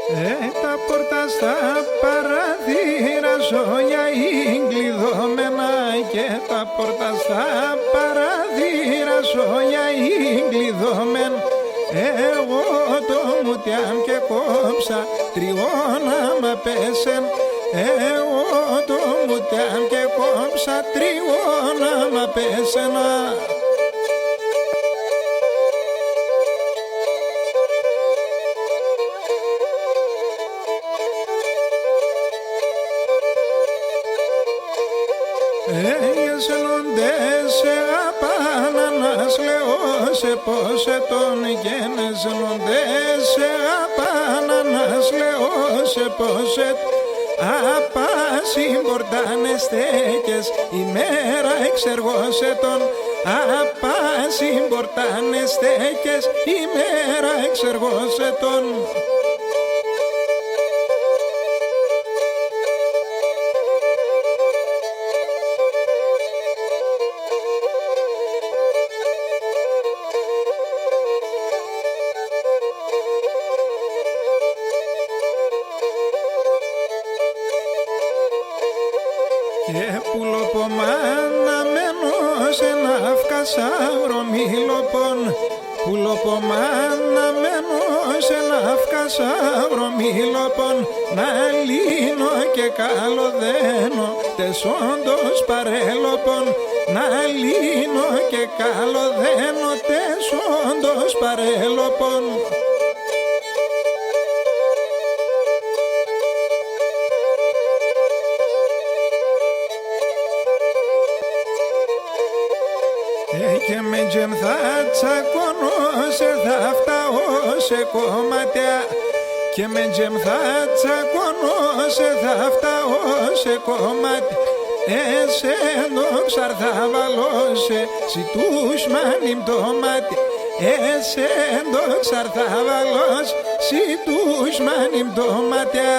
Τα πόρτα στα παραθύρα ζώια κλειδωμένα και τα πόρτα στα παραθύρα ζώια κλειδωμένα. Εγώ το μουτιάν και κόψα τριώνα μα πέσεν. Εγώ το μουτιάν και κόψα τριώνα μα πέσαινα. Εσενοντές απάνανας λέω σε πόσε τον γενεσενοντές απάνανας λέω σε πόσε απασυμπορτάνε στέκες ημέρα εξεργώσε τον απασυμπορτάνε στέκες ημέρα εξεργώσε τον. Και πουλοπομαναμένος ναύκα σαυρομήλοπον, πουλοπομαναμένος ναύκα σαυρομήλοπον, να λύνω και καλοδένω τεσόντος παρέλοπον, να λύνω και καλοδένω τεσόντος παρέλοπον. Και με τζεμ θα τσακώνω σε θα φτάω σε κομμάτια. Και με τζεμ θα τσακώνω σε θα φτάω σε κομμάτια. Εσένο ξαρθά βάλω σε σιτούς μάνιμ το μάτι. Εσένο ξαρθά βάλω σε σιτούς μάνιμ το μάτια.